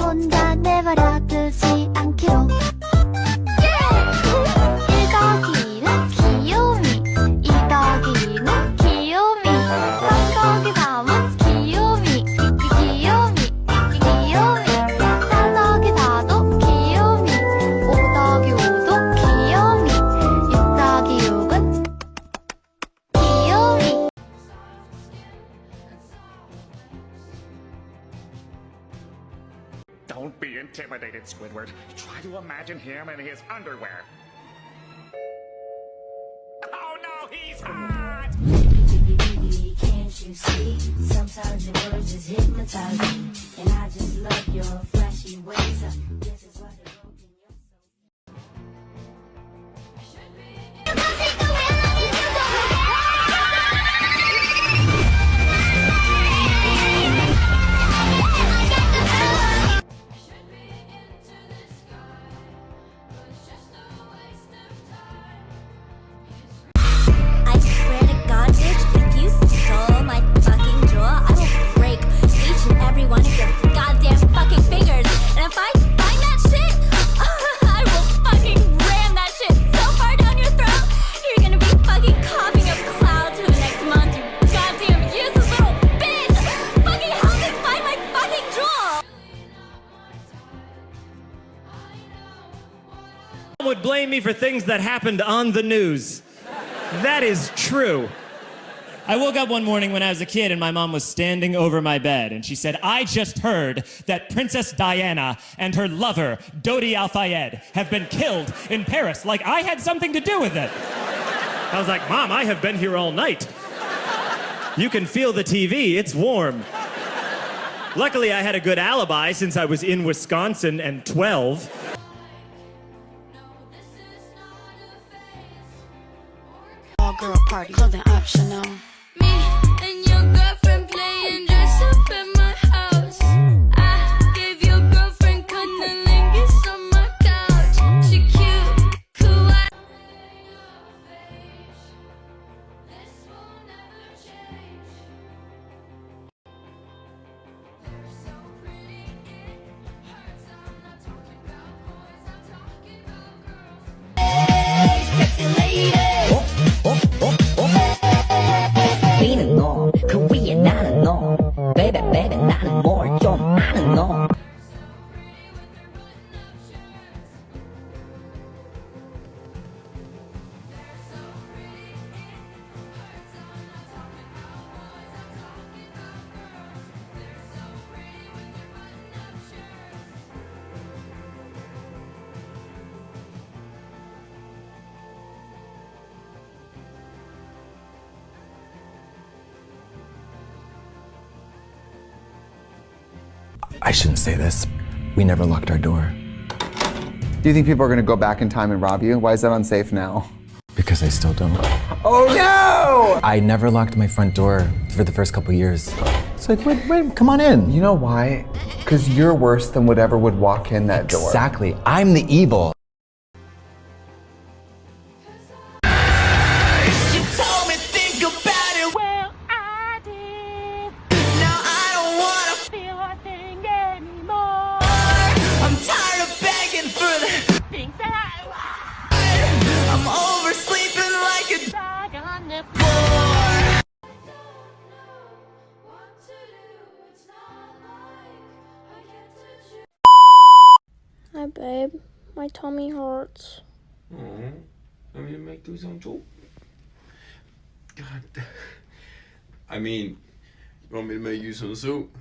혼자 내버려두지 않기로. 1더하기는 귀요미, 2더하기는 귀요미, 3더하기 3은 귀요미, 귀요미, 귀요미, 4더하기 4도 귀요미, 5더하기 5도 귀요미, 6더하기 6은 귀요미. Don't be intimidated, Squidward. Try to imagine him in his underwear. Oh no, he's hot! Can't you see? Sometimes your words just hypnotize me, and I just love your flashy ways. This is why they're broken your soul. I swear to God, bitch, if you stole my fucking jewel, I will break each and every one of your goddamn fucking fingers. And if I find that shit, I will fucking ram that shit so far down your throat, you're gonna be fucking coughing up clouds for the next month, you goddamn useless little bitch! Fucking help me find my fucking jewel! Would blame me for things that happened on the news. That is true. I woke up one morning when I was a kid and my mom was standing over my bed and she said, I just heard that Princess Diana and her lover, Dodi Al-Fayed, have been killed in Paris, like I had something to do with it. I was like, Mom, I have been here all night. You can feel the TV, it's warm. Luckily, I had a good alibi since I was in Wisconsin and 12. All-girl party, clothing optional. Me and your girlfriend playing dress up in my house. I gave your girlfriend cunnilingus on my couch. She cute, cool. This will never change. They're so pretty, it hurts. I'm not talking about boys, I'm talking about girls. Sexy lady. Being no, Korean 나는 no, baby baby 나는 뭘 좀 아는 no. I shouldn't say this. We never locked our door. Do you think people are going to go back in time and rob you? Why is that unsafe now? Because I still don't. Oh no! I never locked my front door for the first couple years. It's like, wait, come on in. You know why? Because you're worse than whatever would walk in that door. Exactly. I'm the evil. You told me think about it. Well, I did. Now I don't wanna feel a thing anymore. I'm tired of begging for the things that I want. I'm oversleeping like a dog on the floor. What to do? It's not like I get to choose. Hi, babe. My tummy hurts. Want me to make you some soup? God. I mean, you want me to make you some soup?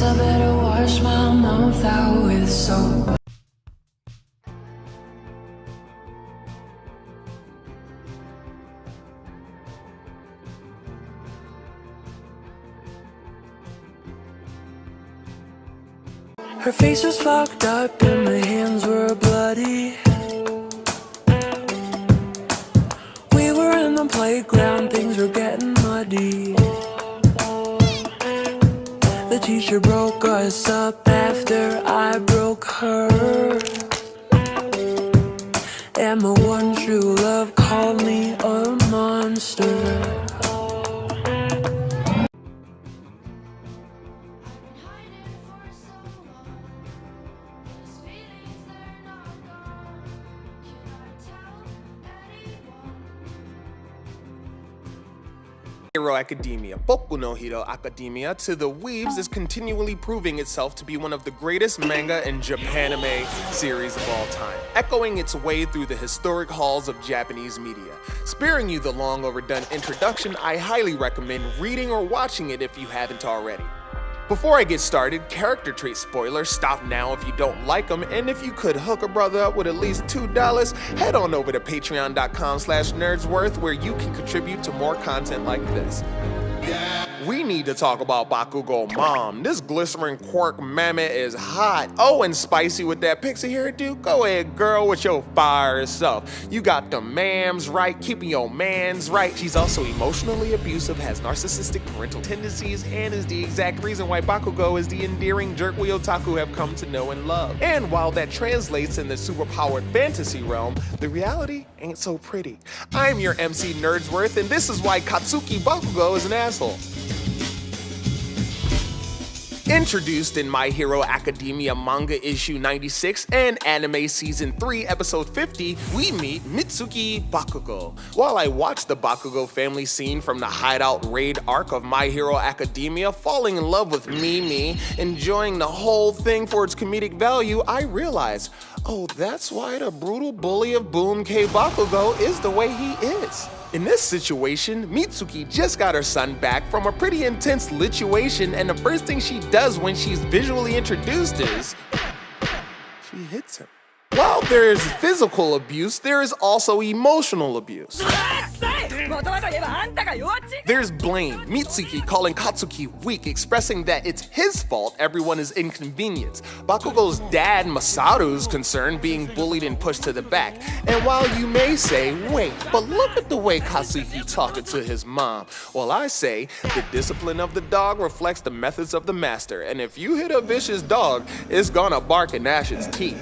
I better wash my mouth out with soap. Her face was fucked up and my hands were bloody. We were in the playground, things were getting muddy. The teacher broke us up after I broke her. And my one true love called me a monster. Hero Academia, Boku no Hero Academia, to the weebs is continually proving itself to be one of the greatest manga and Japanime series of all time, echoing its way through the historic halls of Japanese media. Sparing you the long overdone introduction, I highly recommend reading or watching it if you haven't already. Before I get started, character trait spoiler, stop now if you don't like them, and if you could hook a brother up with at least $2, head on over to patreon.com/nerdsworth where you can contribute to more content like this. We need to talk about Bakugo Mom. This glycerin quirk mammoth is hot. Oh, and spicy with that pixie hairdo. Go ahead, girl, with your fire self. You got the mams right, keeping your mans right. She's also emotionally abusive, has narcissistic parental tendencies, and is the exact reason why Bakugo is the endearing jerk we otaku have come to know and love. And while that translates in the superpowered fantasy realm, the reality ain't so pretty. I'm your MC Nerdsworth, and this is why Katsuki Bakugou is an asshole. Introduced in My Hero Academia manga issue 96 and anime season 3 episode 50, we meet Mitsuki Bakugou. While I watched the Bakugo family scene from the hideout raid arc of My Hero Academia, falling in love with Mimi, enjoying the whole thing for its comedic value, I realized, oh, that's why the brutal bully of Boom K Bakugo is the way he is. In this situation, Mitsuki just got her son back from a pretty intense lituation, and the first thing she does when she's visually introduced is she hits him. While there is physical abuse, there is also emotional abuse. There's blame, Mitsuki calling Katsuki weak, expressing that it's his fault everyone is inconvenienced. Bakugo's dad Masaru's concerned, being bullied and pushed to the back. And while you may say, wait, but look at the way Katsuki talking to his mom. Well, I say, the discipline of the dog reflects the methods of the master, and if you hit a vicious dog, it's gonna bark and gnash its teeth.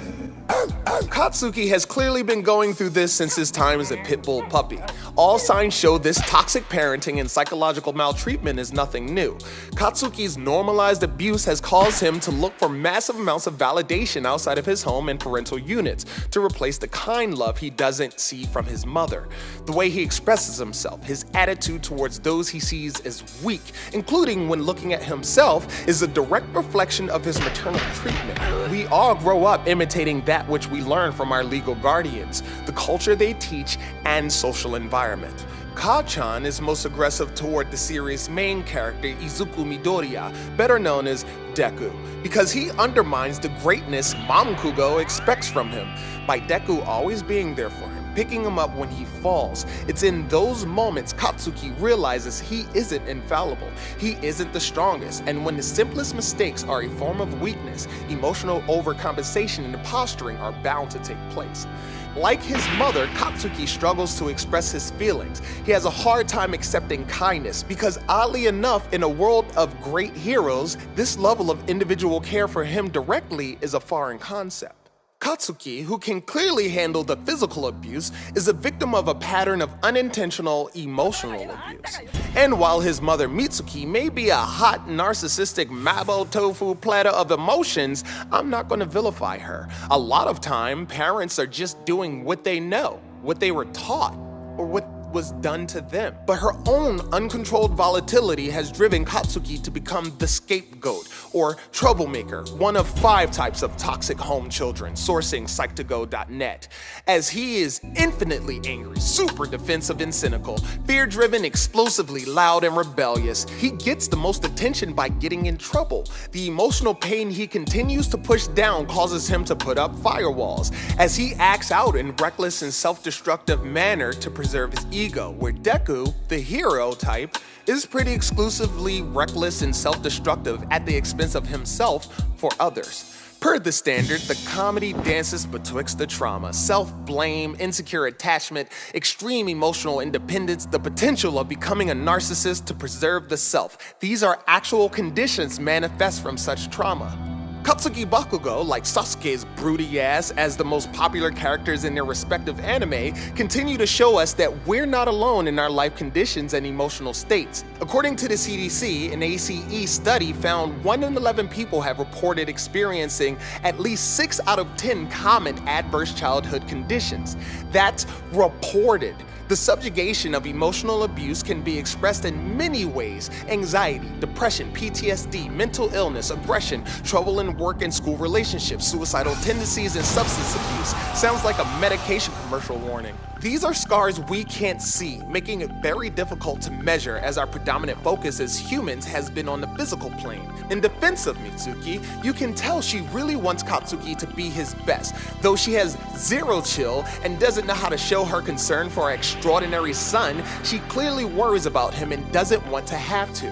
Katsuki has clearly been going through this since his time as a pit bull puppy. All signs show this toxic parenting and psychological maltreatment is nothing new. Katsuki's normalized abuse has caused him to look for massive amounts of validation outside of his home and parental units to replace the kind love he doesn't see from his mother. The way he expresses himself, his attitude towards those he sees as weak, including when looking at himself, is a direct reflection of his maternal treatment. We all grow up imitating that which we learn from our legal guardians, the culture they teach, and social environment. Ka-chan is most aggressive toward the series' main character, Izuku Midoriya, better known as Deku, because he undermines the greatness Kugo expects from him, by Deku always being there for him, picking him up when he falls. It's in those moments Katsuki realizes he isn't infallible, he isn't the strongest, and when the simplest mistakes are a form of weakness, emotional overcompensation and posturing are bound to take place. Like his mother, Katsuki struggles to express his feelings. He has a hard time accepting kindness because, oddly enough, in a world of great heroes, this level of individual care for him directly is a foreign concept. Katsuki, who can clearly handle the physical abuse, is a victim of a pattern of unintentional emotional abuse. And while his mother Mitsuki may be a hot, narcissistic mabo tofu platter of emotions, I'm not going to vilify her. A lot of time, parents are just doing what they know, what they were taught, or what was done to them. But her own uncontrolled volatility has driven Katsuki to become the scapegoat, or troublemaker, one of 5 types of toxic home children, sourcing Psych2Go.net. As he is infinitely angry, super defensive and cynical, fear-driven, explosively loud and rebellious, he gets the most attention by getting in trouble. The emotional pain he continues to push down causes him to put up firewalls, as he acts out in reckless and self-destructive manner to preserve his ego, where Deku, the hero type, is pretty exclusively reckless and self-destructive at the expense of himself for others. Per the standard, the comedy dances betwixt the trauma, self-blame, insecure attachment, extreme emotional independence, the potential of becoming a narcissist to preserve the self. These are actual conditions manifest from such trauma. Katsuki Bakugou, like Sasuke's broody ass as the most popular characters in their respective anime, continue to show us that we're not alone in our life conditions and emotional states. According to the CDC, an ACE study found 1 in 11 people have reported experiencing at least 6 out of 10 common adverse childhood conditions. That's reported. The subjugation of emotional abuse can be expressed in many ways: anxiety, depression, PTSD, mental illness, aggression, trouble in work and school relationships, suicidal tendencies, and substance abuse. Sounds like a medication commercial warning. These are scars we can't see, making it very difficult to measure, as our predominant focus as humans has been on the physical plane. In defense of Mitsuki, you can tell she really wants Katsuki to be his best, though she has zero chill and doesn't know how to show her concern for her extraordinary son. She clearly worries about him and doesn't want to have to.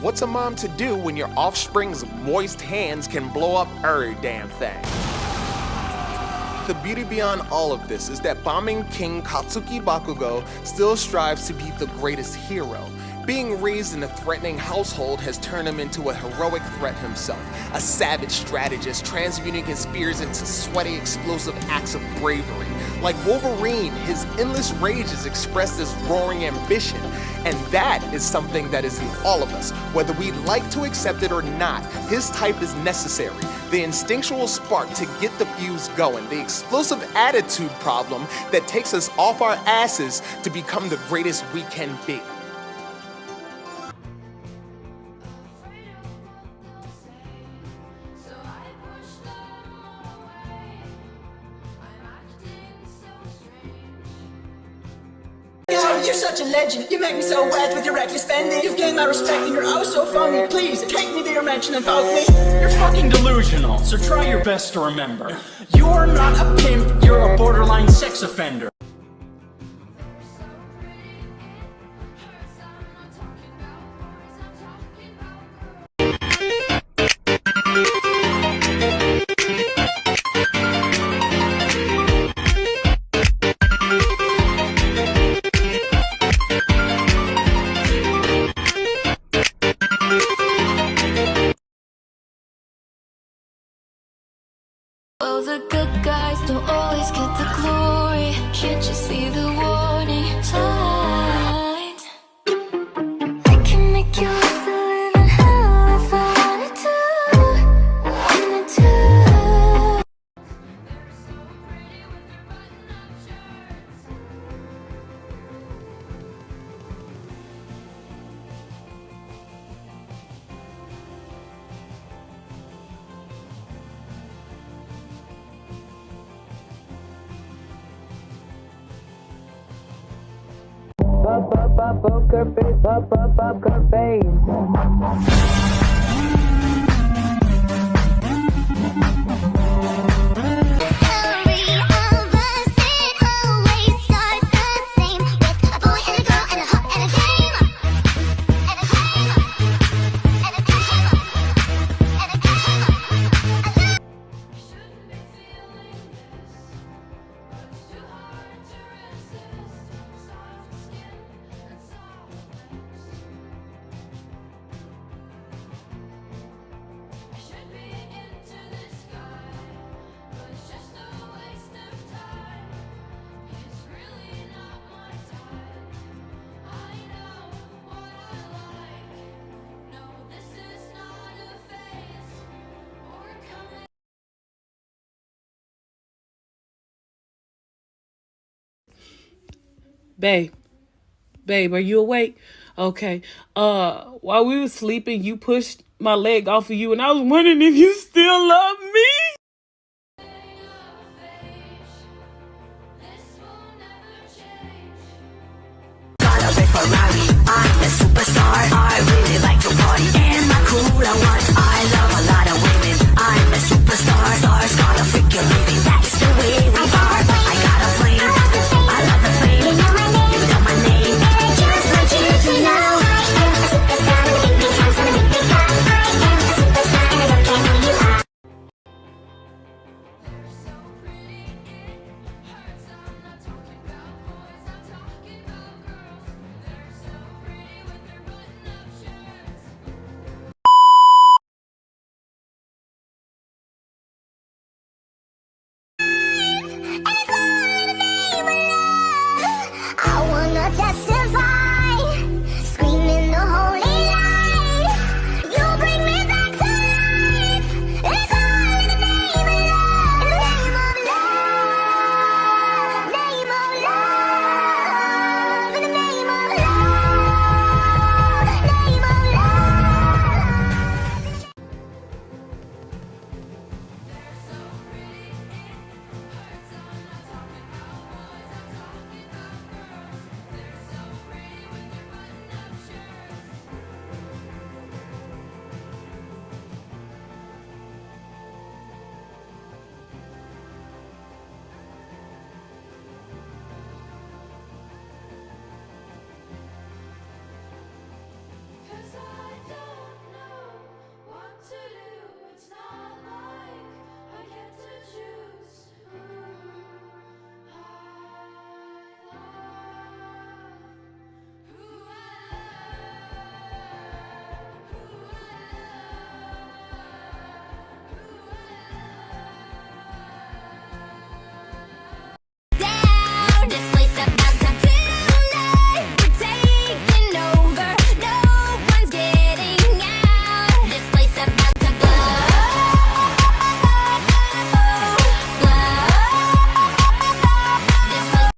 What's a mom to do when your offspring's moist hands can blow up every damn thing? The beauty beyond all of this is that bombing King Katsuki Bakugou still strives to be the greatest hero. Being raised in a threatening household has turned him into a heroic threat himself, a savage strategist transmuting his fears into sweaty, explosive acts of bravery. Like Wolverine, his endless rage is expressed as roaring ambition, and that is something that is in all of us. Whether we like to accept it or not, his type is necessary. The instinctual spark to get the fuse going, the explosive attitude problem that takes us off our asses to become the greatest we can be. You're such a legend. You make me so wet with your reckless spending. You've gained my respect and you're oh so funny. Please, take me to your mansion and poke me. You're fucking delusional, so try your best to remember. You're not a pimp, you're a borderline sex offender. Well, the good guys don't always get the glory. Can't you see the warning signs? I can make you live a living hell if I wanted to. Wanted to. Poker face, poker face. Bae, Babe, are you awake? Okay. While we were sleeping, you pushed my leg off of you, and I was wondering if you still love me. Ferrari, I'm a superstar. I really like to party and my cool. I love a lot of